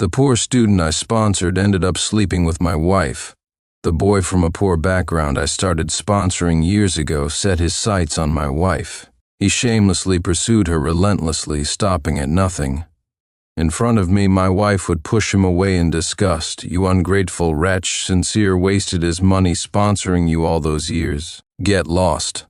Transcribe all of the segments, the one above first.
The poor student I sponsored ended up sleeping with my wife. The boy from a poor background I started sponsoring years ago set his sights on my wife. He shamelessly pursued her relentlessly, stopping at nothing. In front of me, my wife would push him away in disgust. "You ungrateful wretch, Sincere wasted his money sponsoring you all those years. Get lost."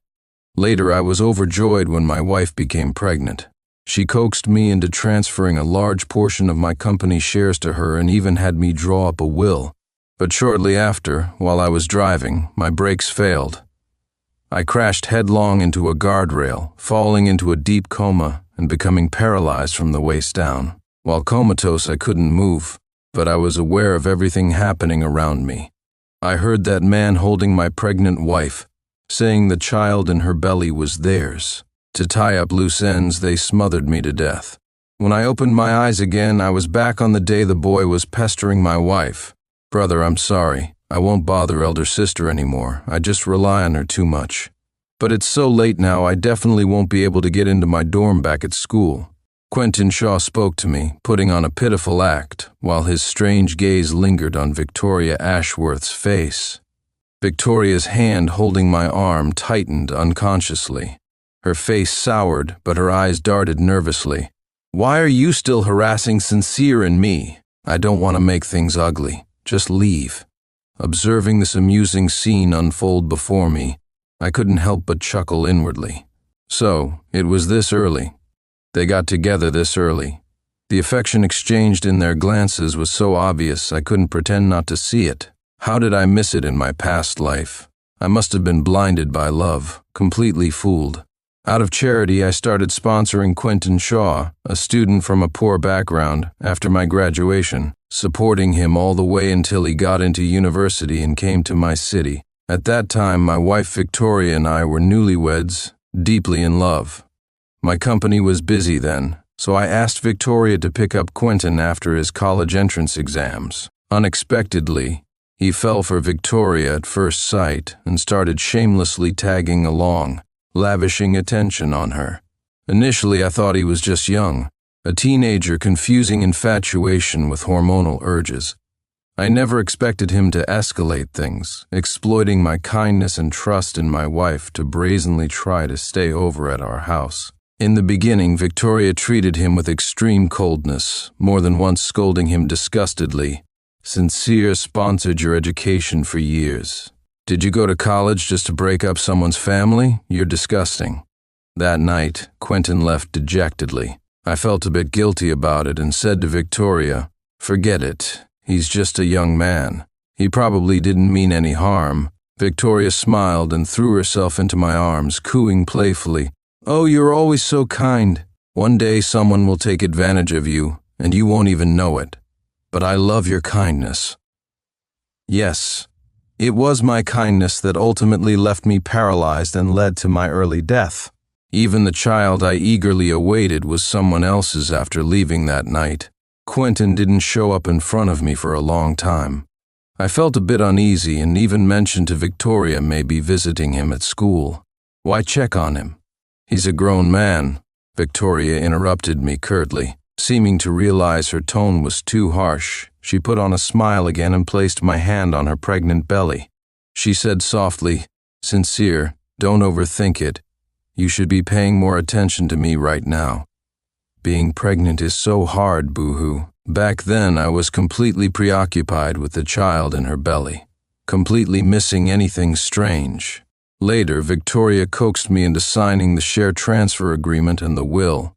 Later, I was overjoyed when my wife became pregnant. She coaxed me into transferring a large portion of my company shares to her and even had me draw up a will. But shortly after, while I was driving, my brakes failed. I crashed headlong into a guardrail, falling into a deep coma and becoming paralyzed from the waist down. While comatose, I couldn't move, but I was aware of everything happening around me. I heard that man holding my pregnant wife, saying the child in her belly was theirs. To tie up loose ends, they smothered me to death. When I opened my eyes again, I was back on the day the boy was pestering my wife. "Brother, I'm sorry. I won't bother elder sister anymore. I just rely on her too much. But it's so late now, I definitely won't be able to get into my dorm back at school." Quentin Shaw spoke to me, putting on a pitiful act, while his strange gaze lingered on Victoria Ashworth's face. Victoria's hand holding my arm tightened unconsciously. Her face soured, but her eyes darted nervously. "Why are you still harassing Sincere and me? I don't want to make things ugly. Just leave." Observing this amusing scene unfold before me, I couldn't help but chuckle inwardly. So, it was this early. They got together this early. The affection exchanged in their glances was so obvious I couldn't pretend not to see it. How did I miss it in my past life? I must have been blinded by love, completely fooled. Out of charity, I started sponsoring Quentin Shaw, a student from a poor background, after my graduation, supporting him all the way until he got into university and came to my city. At that time, my wife Victoria and I were newlyweds, deeply in love. My company was busy then, so I asked Victoria to pick up Quentin after his college entrance exams. Unexpectedly, he fell for Victoria at first sight and started shamelessly tagging along, lavishing attention on her. Initially, I thought he was just young, a teenager confusing infatuation with hormonal urges. I never expected him to escalate things, exploiting my kindness and trust in my wife to brazenly try to stay over at our house. In the beginning, Victoria treated him with extreme coldness, more than once scolding him disgustedly. "Sincere sponsored your education for years. Did you go to college just to break up someone's family? You're disgusting." That night, Quentin left dejectedly. I felt a bit guilty about it and said to Victoria, "Forget it. He's just a young man. He probably didn't mean any harm." Victoria smiled and threw herself into my arms, cooing playfully, "Oh, you're always so kind. One day someone will take advantage of you, and you won't even know it. But I love your kindness." Yes, it was my kindness that ultimately left me paralyzed and led to my early death. Even the child I eagerly awaited was someone else's after leaving that night. Quentin didn't show up in front of me for a long time. I felt a bit uneasy and even mentioned to Victoria maybe visiting him at school. "Why check on him? He's a grown man," Victoria interrupted me curtly. Seeming to realize her tone was too harsh, she put on a smile again and placed my hand on her pregnant belly. She said softly, "Sincere, don't overthink it. You should be paying more attention to me right now. Being pregnant is so hard, boo-hoo." Back then, I was completely preoccupied with the child in her belly, completely missing anything strange. Later, Victoria coaxed me into signing the share transfer agreement and the will.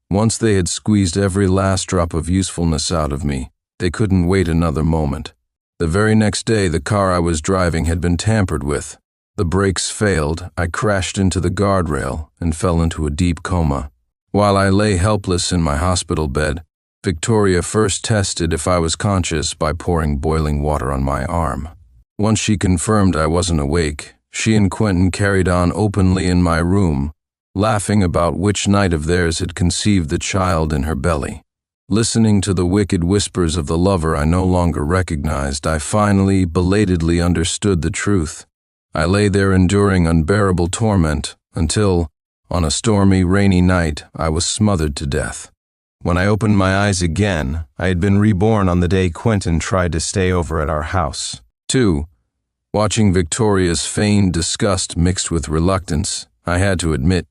Once they had squeezed every last drop of usefulness out of me, they couldn't wait another moment. The very next day, the car I was driving had been tampered with. The brakes failed, I crashed into the guardrail and fell into a deep coma. While I lay helpless in my hospital bed, Victoria first tested if I was conscious by pouring boiling water on my arm. Once she confirmed I wasn't awake, she and Quentin carried on openly in my room, laughing about which night of theirs had conceived the child in her belly. Listening to the wicked whispers of the lover I no longer recognized, I finally, belatedly understood the truth. I lay there enduring unbearable torment until, on a stormy, rainy night, I was smothered to death. When I opened my eyes again, I had been reborn on the day Quentin tried to stay over at our house. 2. Watching Victoria's feigned disgust mixed with reluctance, I had to admit,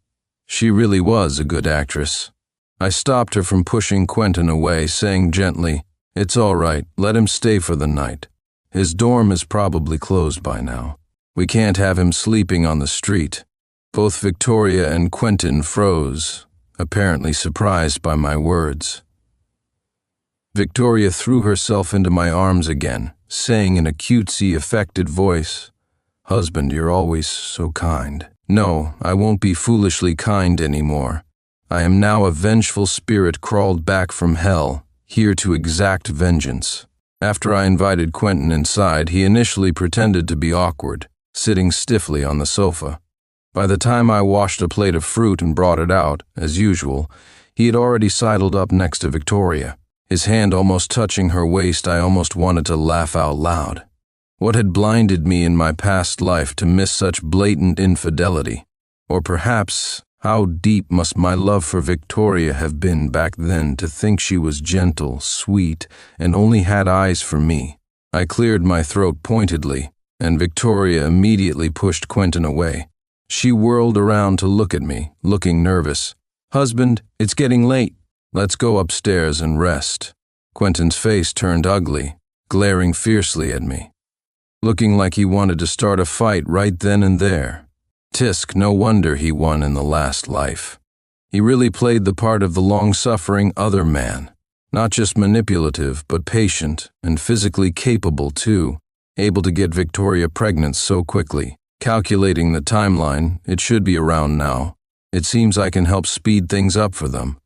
she really was a good actress. I stopped her from pushing Quentin away, saying gently, "It's all right, let him stay for the night. His dorm is probably closed by now. We can't have him sleeping on the street." Both Victoria and Quentin froze, apparently surprised by my words. Victoria threw herself into my arms again, saying in a cutesy, affected voice, "Husband, you're always so kind." No, I won't be foolishly kind anymore. I am now a vengeful spirit crawled back from hell, here to exact vengeance. After I invited Quentin inside, he initially pretended to be awkward, sitting stiffly on the sofa. By the time I washed a plate of fruit and brought it out, as usual, he had already sidled up next to Victoria. His hand almost touching her waist, I almost wanted to laugh out loud. What had blinded me in my past life to miss such blatant infidelity? Or perhaps, how deep must my love for Victoria have been back then to think she was gentle, sweet, and only had eyes for me? I cleared my throat pointedly, and Victoria immediately pushed Quentin away. She whirled around to look at me, looking nervous. "Husband, it's getting late. Let's go upstairs and rest." Quentin's face turned ugly, glaring fiercely at me, looking like he wanted to start a fight right then and there. Tisk, no wonder he won in the last life. He really played the part of the long-suffering other man, not just manipulative, but patient and physically capable too, able to get Victoria pregnant so quickly. Calculating the timeline, it should be around now. It seems I can help speed things up for them.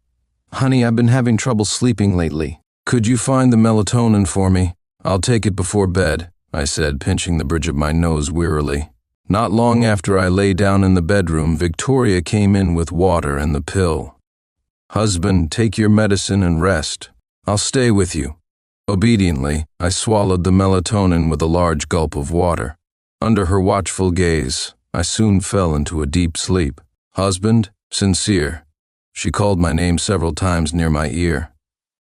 "Honey, I've been having trouble sleeping lately. Could you find the melatonin for me? I'll take it before bed," I said, pinching the bridge of my nose wearily. Not long after I lay down in the bedroom, Victoria came in with water and the pill. "Husband, take your medicine and rest. I'll stay with you." Obediently, I swallowed the melatonin with a large gulp of water. Under her watchful gaze, I soon fell into a deep sleep. "Husband, sincere." She called my name several times near my ear.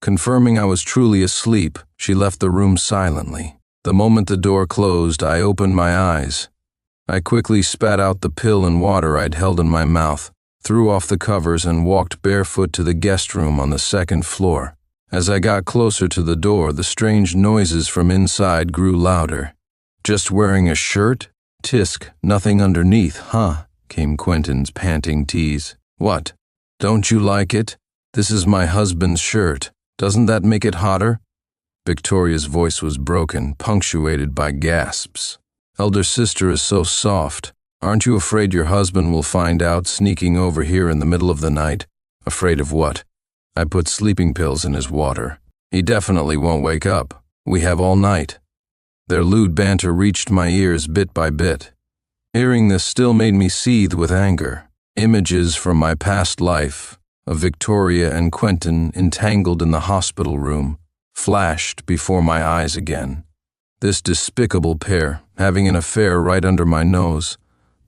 Confirming I was truly asleep, she left the room silently. The moment the door closed, I opened my eyes. I quickly spat out the pill and water I'd held in my mouth, threw off the covers, and walked barefoot to the guest room on the second floor. As I got closer to the door, the strange noises from inside grew louder. "Just wearing a shirt? Tisk, nothing underneath, huh?" came Quentin's panting tease. "What? Don't you like it? This is my husband's shirt. Doesn't that make it hotter?" Victoria's voice was broken, punctuated by gasps. "Elder sister is so soft. Aren't you afraid your husband will find out sneaking over here in the middle of the night?" "Afraid of what?" "I put sleeping pills in his water. He definitely won't wake up. We have all night." Their lewd banter reached my ears bit by bit. Hearing this still made me seethe with anger. Images from my past life, of Victoria and Quentin entangled in the hospital room, flashed before my eyes again. This despicable pair, having an affair right under my nose,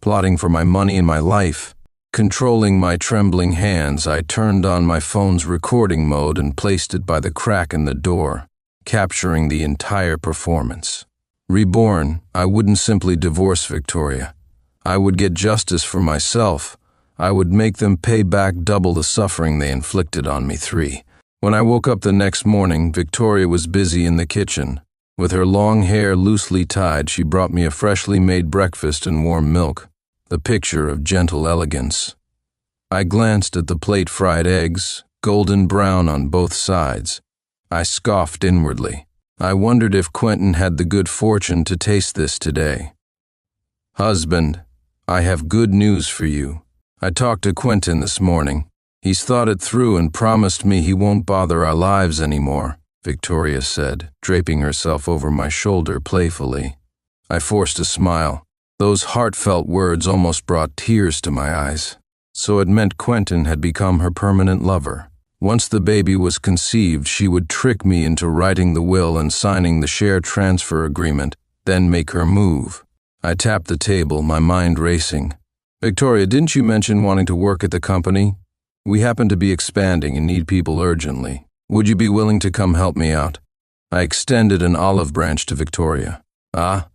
plotting for my money and my life. Controlling my trembling hands, I turned on my phone's recording mode and placed it by the crack in the door, capturing the entire performance. Reborn, I wouldn't simply divorce Victoria. I would get justice for myself. I would make them pay back double the suffering they inflicted on me. 3. When I woke up the next morning, Victoria was busy in the kitchen. With her long hair loosely tied, she brought me a freshly made breakfast and warm milk, the picture of gentle elegance. I glanced at the plate fried eggs, golden brown on both sides. I scoffed inwardly. I wondered if Quentin had the good fortune to taste this today. "Husband, I have good news for you. I talked to Quentin this morning. He's thought it through and promised me he won't bother our lives anymore," Victoria said, draping herself over my shoulder playfully. I forced a smile. Those heartfelt words almost brought tears to my eyes. So it meant Quentin had become her permanent lover. Once the baby was conceived, she would trick me into writing the will and signing the share transfer agreement, then make her move. I tapped the table, my mind racing. "Victoria, didn't you mention wanting to work at the company?" We happen to be expanding and need people urgently. Would you be willing to come help me out? I extended an olive branch to Victoria. Ah,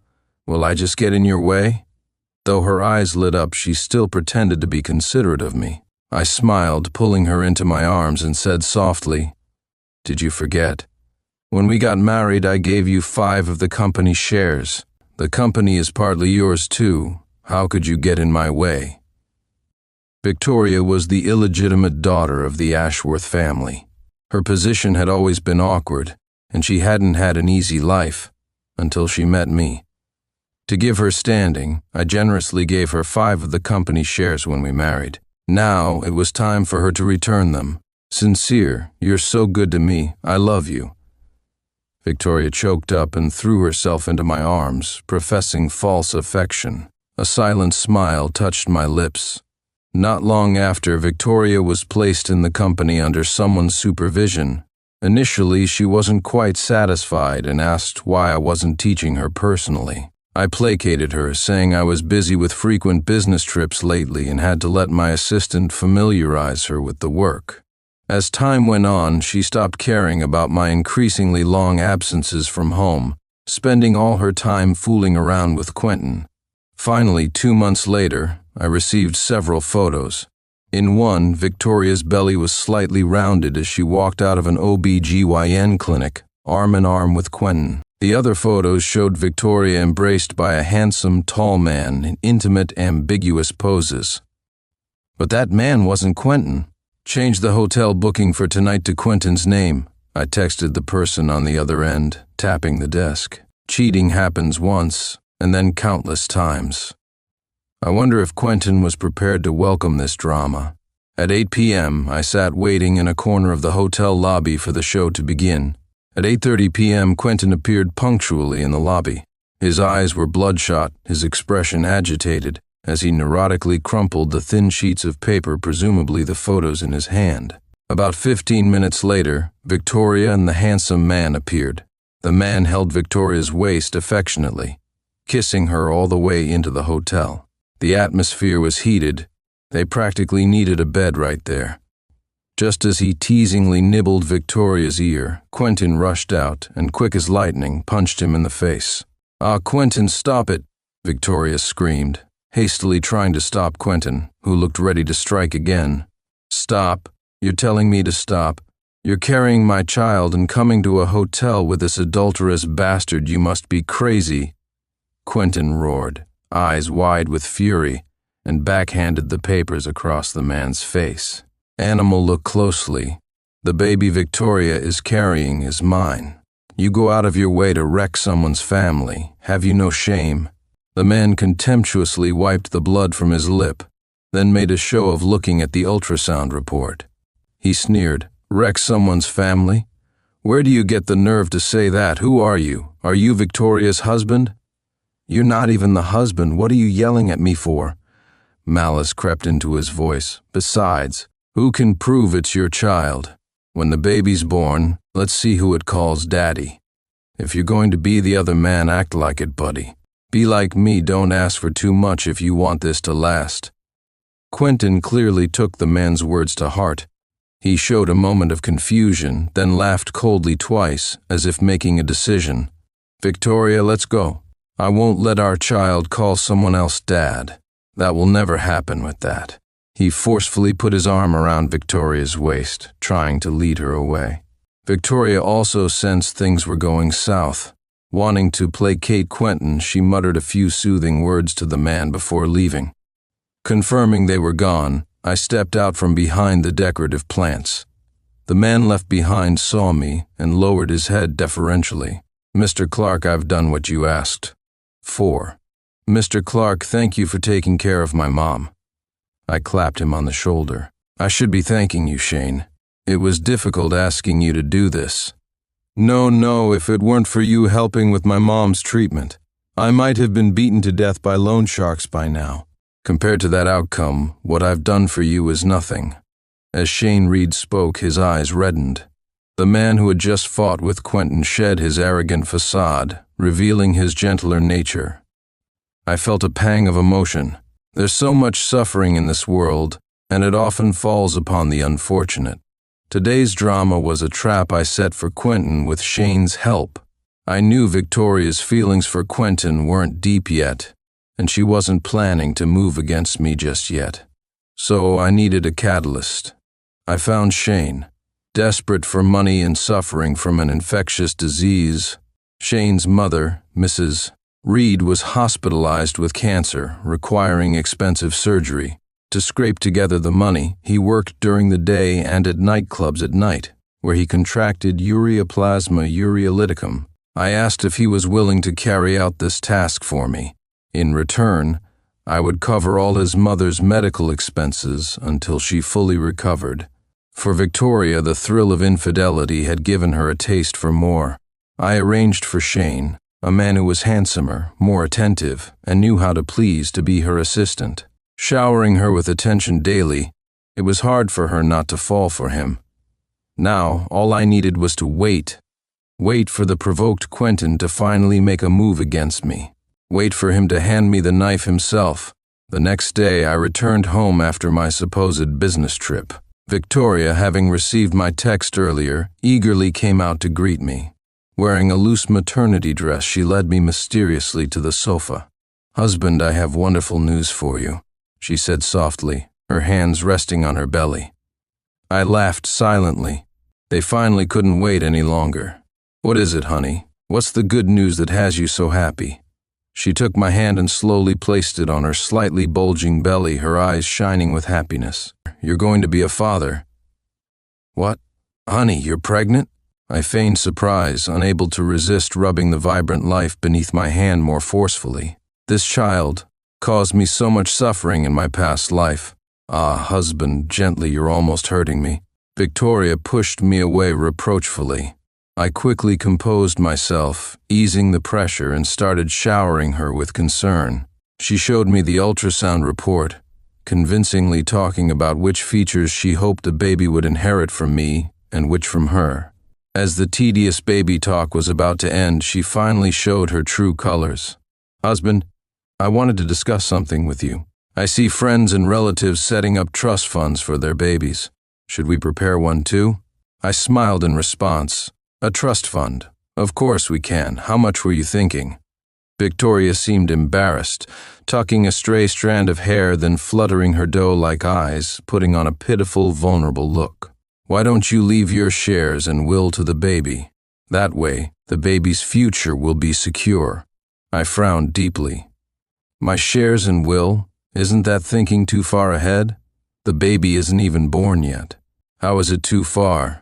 will I just get in your way? Though her eyes lit up, she still pretended to be considerate of me. I smiled, pulling her into my arms, and said softly, "Did you forget? When we got married, I gave you 5 of the company's shares. The company is partly yours too. How could you get in my way?" Victoria was the illegitimate daughter of the Ashworth family. Her position had always been awkward, and she hadn't had an easy life until she met me. To give her standing, I generously gave her 5 of the company's shares when we married. Now it was time for her to return them. "Sincere, you're so good to me. I love you." Victoria choked up and threw herself into my arms, professing false affection. A silent smile touched my lips. Not long after, Victoria was placed in the company under someone's supervision. Initially, she wasn't quite satisfied and asked why I wasn't teaching her personally. I placated her, saying I was busy with frequent business trips lately and had to let my assistant familiarize her with the work. As time went on, she stopped caring about my increasingly long absences from home, spending all her time fooling around with Quentin. Finally, 2 months later, I received several photos. In one, Victoria's belly was slightly rounded as she walked out of an OB/GYN clinic, arm in arm with Quentin. The other photos showed Victoria embraced by a handsome, tall man in intimate, ambiguous poses. But that man wasn't Quentin. "Change the hotel booking for tonight to Quentin's name," I texted the person on the other end, tapping the desk. Cheating happens once, and then countless times. I wonder if Quentin was prepared to welcome this drama. At 8 p.m., I sat waiting in a corner of the hotel lobby for the show to begin. At 8:30 p.m., Quentin appeared punctually in the lobby. His eyes were bloodshot, his expression agitated, as he neurotically crumpled the thin sheets of paper, presumably the photos, in his hand. About 15 minutes later, Victoria and the handsome man appeared. The man held Victoria's waist affectionately, kissing her all the way into the hotel. The atmosphere was heated. They practically needed a bed right there. Just as he teasingly nibbled Victoria's ear, Quentin rushed out and, quick as lightning, punched him in the face. "Ah, Quentin, stop it!" Victoria screamed, hastily trying to stop Quentin, who looked ready to strike again. "Stop. You're telling me to stop. You're carrying my child and coming to a hotel with this adulterous bastard. You must be crazy." Quentin roared, eyes wide with fury, and backhanded the papers across the man's face. "Animal, look closely. The baby Victoria is carrying is mine. You go out of your way to wreck someone's family. Have you no shame?" The man contemptuously wiped the blood from his lip, then made a show of looking at the ultrasound report. He sneered, "Wreck someone's family? Where do you get the nerve to say that? Who are you? Are you Victoria's husband?" "You're not even the husband. What are you yelling at me for?" Malice crept into his voice. "Besides, who can prove it's your child? When the baby's born, let's see who it calls daddy. If you're going to be the other man, act like it, buddy. Be like me, don't ask for too much if you want this to last." Quentin clearly took the man's words to heart. He showed a moment of confusion, then laughed coldly twice, as if making a decision. "Victoria, let's go. I won't let our child call someone else dad. That will never happen with that." He forcefully put his arm around Victoria's waist, trying to lead her away. Victoria also sensed things were going south. Wanting to placate Quentin, she muttered a few soothing words to the man before leaving. Confirming they were gone, I stepped out from behind the decorative plants. The man left behind saw me and lowered his head deferentially. "Mr. Clark, I've done what you asked." 4. "Mr. Clark, thank you for taking care of my mom." I clapped him on the shoulder. "I should be thanking you, Shane. It was difficult asking you to do this." No, if it weren't for you helping with my mom's treatment, I might have been beaten to death by loan sharks by now. Compared to that outcome, what I've done for you is nothing." As Shane Reed spoke, his eyes reddened. The man who had just fought with Quentin shed his arrogant facade, revealing his gentler nature. I felt a pang of emotion. There's so much suffering in this world, and it often falls upon the unfortunate. Today's drama was a trap I set for Quentin with Shane's help. I knew Victoria's feelings for Quentin weren't deep yet, and she wasn't planning to move against me just yet. So I needed a catalyst. I found Shane, desperate for money and suffering from an infectious disease. Shane's mother, Mrs. Reed, was hospitalized with cancer, requiring expensive surgery. To scrape together the money, he worked during the day and at nightclubs at night, where he contracted ureaplasma ureolyticum. I asked if he was willing to carry out this task for me. In return, I would cover all his mother's medical expenses until she fully recovered. For Victoria, the thrill of infidelity had given her a taste for more. I arranged for Shane, a man who was handsomer, more attentive, and knew how to please, to be her assistant. Showering her with attention daily, it was hard for her not to fall for him. Now, all I needed was to wait. Wait for the provoked Quentin to finally make a move against me. Wait for him to hand me the knife himself. The next day, I returned home after my supposed business trip. Victoria, having received my text earlier, eagerly came out to greet me. Wearing a loose maternity dress, she led me mysteriously to the sofa. "Husband, I have wonderful news for you," she said softly, her hands resting on her belly. I laughed silently. They finally couldn't wait any longer. "What is it, honey? What's the good news that has you so happy?" She took my hand and slowly placed it on her slightly bulging belly, her eyes shining with happiness. "You're going to be a father." "What? Honey, you're pregnant?" I feigned surprise, unable to resist rubbing the vibrant life beneath my hand more forcefully. This child caused me so much suffering in my past life. "Ah, husband, gently, you're almost hurting me." Victoria pushed me away reproachfully. I quickly composed myself, easing the pressure, and started showering her with concern. She showed me the ultrasound report, convincingly talking about which features she hoped the baby would inherit from me and which from her. As the tedious baby talk was about to end, she finally showed her true colors. "Husband, I wanted to discuss something with you. I see friends and relatives setting up trust funds for their babies. Should we prepare one too?" I smiled in response. "A trust fund? Of course we can. How much were you thinking?" Victoria seemed embarrassed, tucking a stray strand of hair, then fluttering her doe-like eyes, putting on a pitiful, vulnerable look. "Why don't you leave your shares and will to the baby? That way, the baby's future will be secure." I frowned deeply. "My shares and will? Isn't that thinking too far ahead? The baby isn't even born yet." "How is it too far?"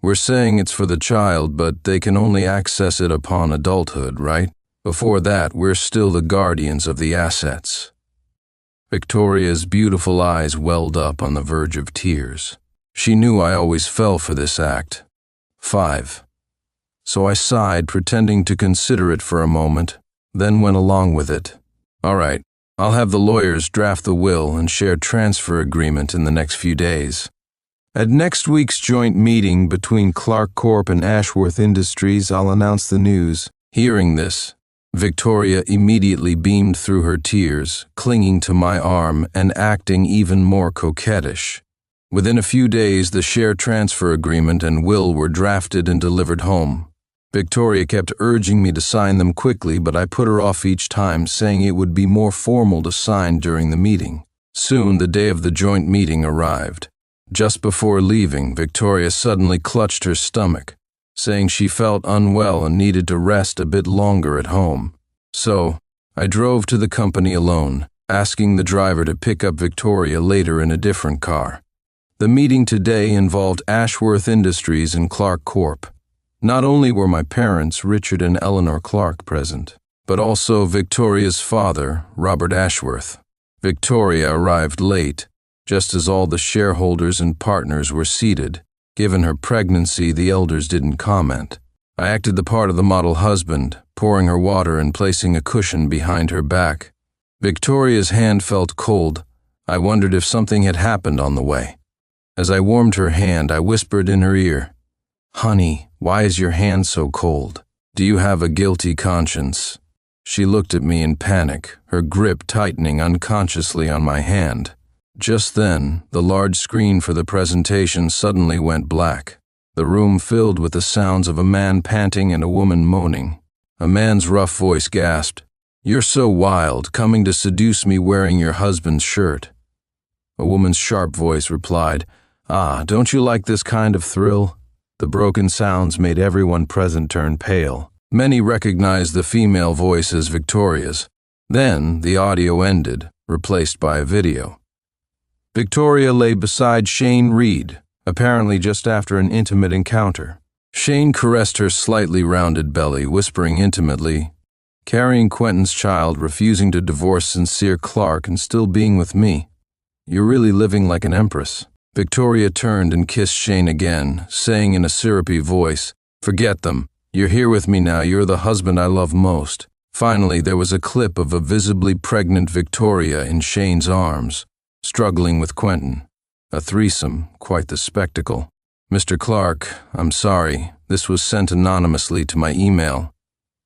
"We're saying it's for the child, but they can only access it upon adulthood, right? Before that, we're still the guardians of the assets." Victoria's beautiful eyes welled up on the verge of tears. She knew I always fell for this act. 5. So I sighed, pretending to consider it for a moment, then went along with it. "All right, I'll have the lawyers draft the will and share transfer agreement in the next few days." At next week's joint meeting between Clark Corp and Ashworth Industries, I'll announce the news. Hearing this, Victoria immediately beamed through her tears, clinging to my arm and acting even more coquettish. Within a few days, the share transfer agreement and will were drafted and delivered home. Victoria kept urging me to sign them quickly, but I put her off each time, saying it would be more formal to sign during the meeting. Soon, the day of the joint meeting arrived. Just before leaving, Victoria suddenly clutched her stomach, saying she felt unwell and needed to rest a bit longer at home. So, I drove to the company alone, asking the driver to pick up Victoria later in a different car. The meeting today involved Ashworth Industries and Clark Corp. Not only were my parents, Richard and Eleanor Clark, present, but also Victoria's father, Robert Ashworth. Victoria arrived late, just as all the shareholders and partners were seated. Given her pregnancy, the elders didn't comment. I acted the part of the model husband, pouring her water and placing a cushion behind her back. Victoria's hand felt cold. I wondered if something had happened on the way. As I warmed her hand, I whispered in her ear, "Honey, why is your hand so cold? Do you have a guilty conscience?" She looked at me in panic, her grip tightening unconsciously on my hand. Just then, the large screen for the presentation suddenly went black. The room filled with the sounds of a man panting and a woman moaning. A man's rough voice gasped, "You're so wild, coming to seduce me wearing your husband's shirt." A woman's sharp voice replied, "Ah, don't you like this kind of thrill?" The broken sounds made everyone present turn pale. Many recognized the female voice as Victoria's. Then, the audio ended, replaced by a video. Victoria lay beside Shane Reed, apparently just after an intimate encounter. Shane caressed her slightly rounded belly, whispering intimately, "Carrying Quentin's child, refusing to divorce Sincere Clark, and still being with me. You're really living like an empress." Victoria turned and kissed Shane again, saying in a syrupy voice, "Forget them. You're here with me now. You're the husband I love most." Finally, there was a clip of a visibly pregnant Victoria in Shane's arms, struggling with Quentin. A threesome, quite the spectacle. "Mr. Clark, I'm sorry. This was sent anonymously to my email.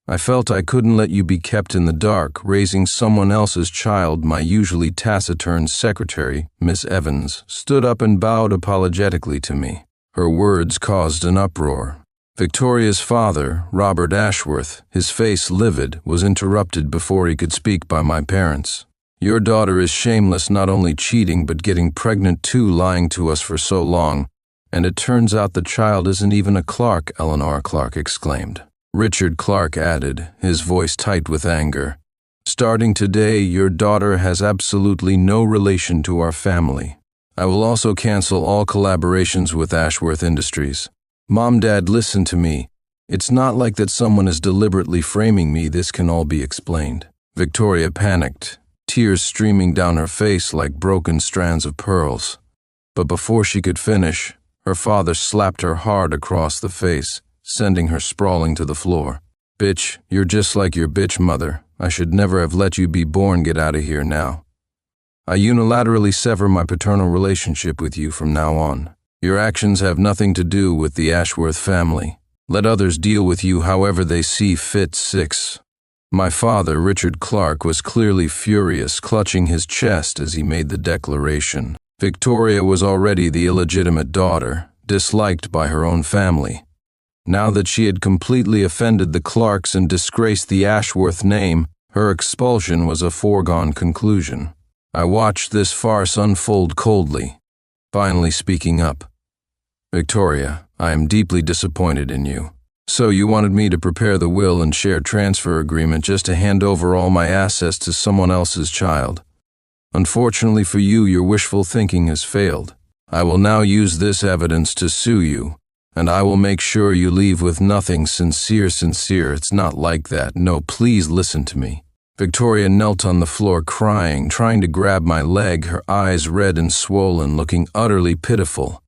I felt I couldn't let you be kept in the dark, raising someone else's child." My usually taciturn secretary, Miss Evans, stood up and bowed apologetically to me. Her words caused an uproar. Victoria's father, Robert Ashworth, his face livid, was interrupted before he could speak by my parents. "Your daughter is shameless, not only cheating but getting pregnant too, lying to us for so long. And it turns out the child isn't even a Clark," Eleanor Clark exclaimed. Richard Clark added, his voice tight with anger, "Starting today, your daughter has absolutely no relation to our family. I will also cancel all collaborations with Ashworth Industries. Mom, Dad, listen to me. It's not like that someone is deliberately framing me. This can all be explained." Victoria panicked, tears streaming down her face like broken strands of pearls. But before she could finish, her father slapped her hard across the face, sending her sprawling to the floor. "Bitch, you're just like your bitch mother. I should never have let you be born. Get out of here now. I unilaterally sever my paternal relationship with you from now on. Your actions have nothing to do with the Ashworth family. Let others deal with you however they see fit." 6. My father, Richard Clark, was clearly furious, clutching his chest as he made the declaration. Victoria was already the illegitimate daughter, disliked by her own family. Now that she had completely offended the Clarks and disgraced the Ashworth name, her expulsion was a foregone conclusion. I watched this farce unfold coldly, finally speaking up. "Victoria, I am deeply disappointed in you. So you wanted me to prepare the will and share transfer agreement just to hand over all my assets to someone else's child. Unfortunately for you, your wishful thinking has failed. I will now use this evidence to sue you, and I will make sure you leave with nothing. Sincere, it's not like that. No, please listen to me." Victoria knelt on the floor crying, trying to grab my leg, her eyes red and swollen, looking utterly pitiful.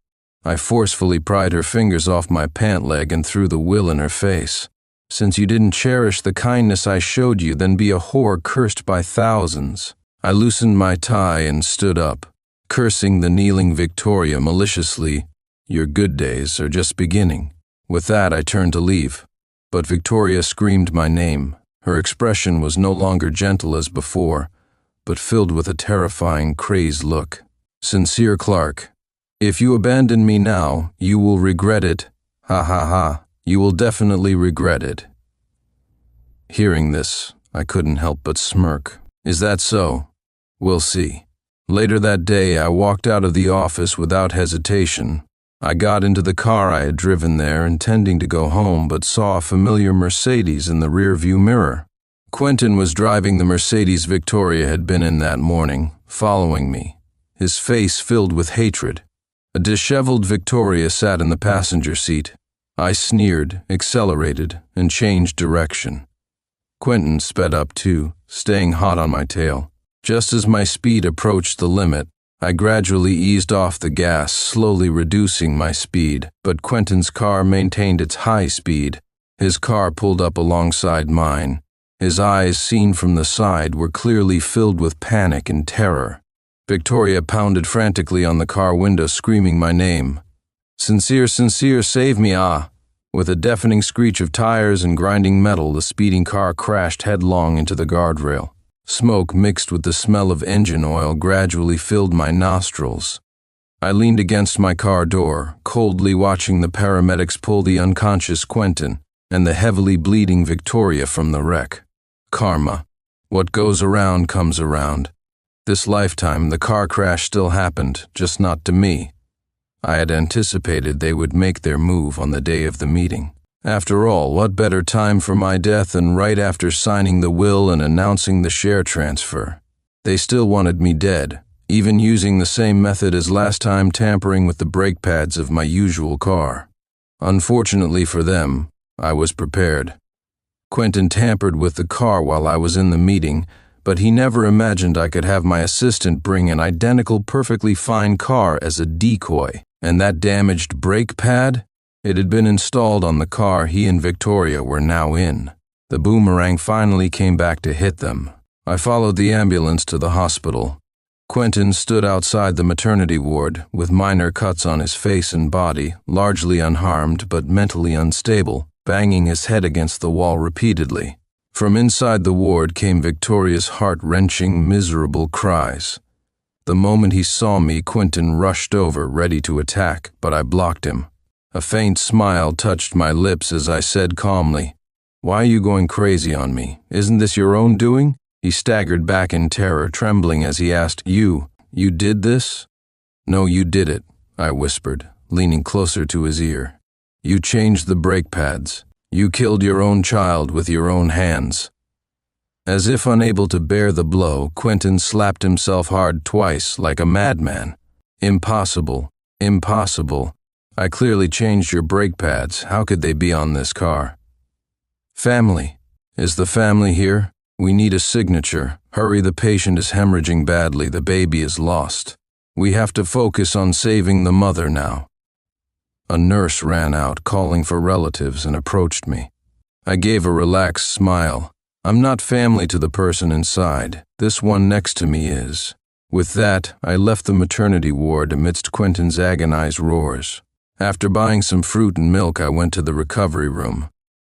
I forcefully pried her fingers off my pant leg and threw the will in her face. "Since you didn't cherish the kindness I showed you, then be a whore cursed by thousands." I loosened my tie and stood up, cursing the kneeling Victoria maliciously. "Your good days are just beginning." With that, I turned to leave, but Victoria screamed my name. Her expression was no longer gentle as before, but filled with a terrifying, crazed look. "Sincere Clark, if you abandon me now, you will regret it. Ha ha ha, you will definitely regret it." Hearing this, I couldn't help but smirk. "Is that so? We'll see." Later that day, I walked out of the office without hesitation. I got into the car I had driven there, intending to go home, but saw a familiar Mercedes in the rearview mirror. Quentin was driving the Mercedes Victoria had been in that morning, following me, his face filled with hatred. A disheveled Victoria sat in the passenger seat. I sneered, accelerated, and changed direction. Quentin sped up too, staying hot on my tail. Just as my speed approached the limit, I gradually eased off the gas, slowly reducing my speed, but Quentin's car maintained its high speed. His car pulled up alongside mine. His eyes, seen from the side, were clearly filled with panic and terror. Victoria pounded frantically on the car window, screaming my name. Sincere, save me, ah!" With a deafening screech of tires and grinding metal, the speeding car crashed headlong into the guardrail. Smoke mixed with the smell of engine oil gradually filled my nostrils. I leaned against my car door, coldly watching the paramedics pull the unconscious Quentin and the heavily bleeding Victoria from the wreck. Karma. What goes around comes around. This lifetime, the car crash still happened, just not to me. I had anticipated they would make their move on the day of the meeting. After all, what better time for my death than right after signing the will and announcing the share transfer? They still wanted me dead, even using the same method as last time, tampering with the brake pads of my usual car. Unfortunately for them, I was prepared. Quentin tampered with the car while I was in the meeting, but he never imagined I could have my assistant bring an identical, perfectly fine car as a decoy. And that damaged brake pad? It had been installed on the car he and Victoria were now in. The boomerang finally came back to hit them. I followed the ambulance to the hospital. Quentin stood outside the maternity ward, with minor cuts on his face and body, largely unharmed but mentally unstable, banging his head against the wall repeatedly. From inside the ward came Victoria's heart-wrenching, miserable cries. The moment he saw me, Quentin rushed over, ready to attack, but I blocked him. A faint smile touched my lips as I said calmly, "Why are you going crazy on me? Isn't this your own doing?" He staggered back in terror, trembling as he asked, You did this?" "No, you did it," I whispered, leaning closer to his ear. "You changed the brake pads. You killed your own child with your own hands." As if unable to bear the blow, Quentin slapped himself hard twice, like a madman. "Impossible. Impossible. I clearly changed your brake pads. How could they be on this car?" "Family. Is the family here? We need a signature. Hurry, the patient is hemorrhaging badly. The baby is lost. We have to focus on saving the mother now." A nurse ran out, calling for relatives, and approached me. I gave a relaxed smile. "I'm not family to the person inside. This one next to me is." With that, I left the maternity ward amidst Quentin's agonized roars. After buying some fruit and milk, I went to the recovery room.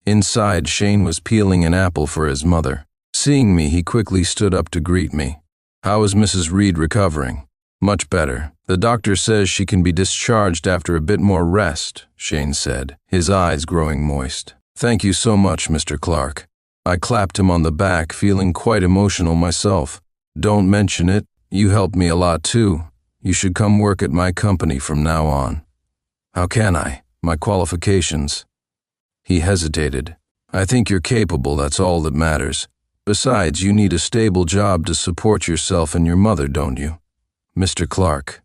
Inside, Shane was peeling an apple for his mother. Seeing me, he quickly stood up to greet me. "How is Mrs. Reed recovering?" "Much better. The doctor says she can be discharged after a bit more rest," Shane said, his eyes growing moist. "Thank you so much, Mr. Clark." I clapped him on the back, feeling quite emotional myself. "Don't mention it. You helped me a lot too. You should come work at my company from now on." "How can I? My qualifications?" He hesitated. "I think you're capable, that's all that matters. Besides, you need a stable job to support yourself and your mother, don't you?" "Mr. Clark."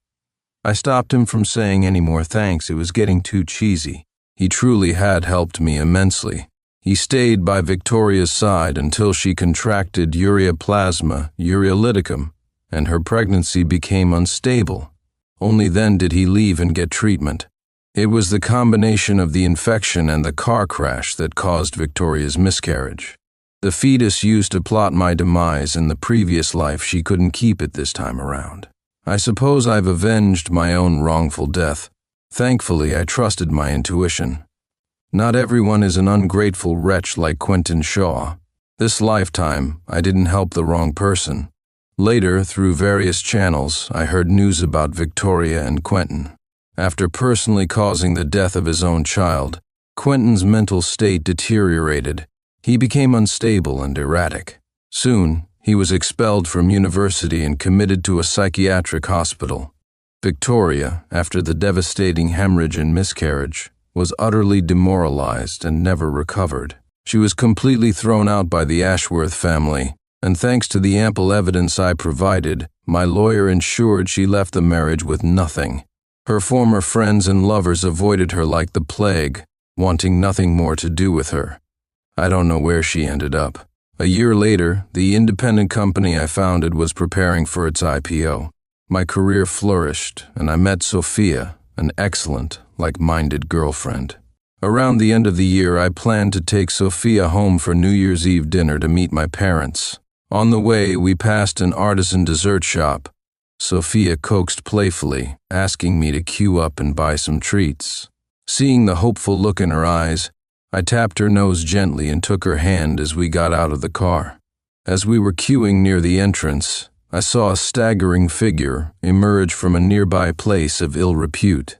I stopped him from saying any more thanks. It was getting too cheesy. He truly had helped me immensely. He stayed by Victoria's side until she contracted ureaplasma ureolyticum, and her pregnancy became unstable. Only then did he leave and get treatment. It was the combination of the infection and the car crash that caused Victoria's miscarriage. The fetus used to plot my demise in the previous life. She couldn't keep it this time around. I suppose I've avenged my own wrongful death. Thankfully, I trusted my intuition. Not everyone is an ungrateful wretch like Quentin Shaw. This lifetime, I didn't help the wrong person. Later, through various channels, I heard news about Victoria and Quentin. After personally causing the death of his own child, Quentin's mental state deteriorated. He became unstable and erratic. Soon, he was expelled from university and committed to a psychiatric hospital. Victoria, after the devastating hemorrhage and miscarriage, was utterly demoralized and never recovered. She was completely thrown out by the Ashworth family, and thanks to the ample evidence I provided, my lawyer ensured she left the marriage with nothing. Her former friends and lovers avoided her like the plague, wanting nothing more to do with her. I don't know where she ended up. A year later, the independent company I founded was preparing for its IPO. My career flourished, and I met Sophia, an excellent, like-minded girlfriend. Around the end of the year, I planned to take Sophia home for New Year's Eve dinner to meet my parents. On the way, we passed an artisan dessert shop. Sophia coaxed playfully, asking me to queue up and buy some treats. Seeing the hopeful look in her eyes, I tapped her nose gently and took her hand as we got out of the car. As we were queuing near the entrance, I saw a staggering figure emerge from a nearby place of ill repute.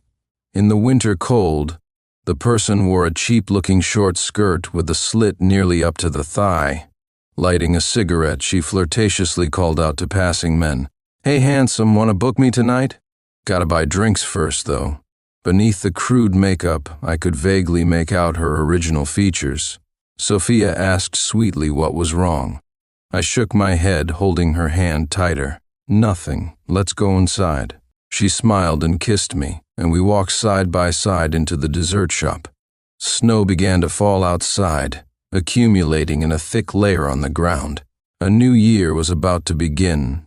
In the winter cold, the person wore a cheap-looking short skirt with a slit nearly up to the thigh. Lighting a cigarette, she flirtatiously called out to passing men, "Hey, handsome, wanna book me tonight? Gotta buy drinks first, though." Beneath the crude makeup, I could vaguely make out her original features. Sophia asked sweetly what was wrong. I shook my head, holding her hand tighter. "Nothing. Let's go inside." She smiled and kissed me, and we walked side by side into the dessert shop. Snow began to fall outside, accumulating in a thick layer on the ground. A new year was about to begin,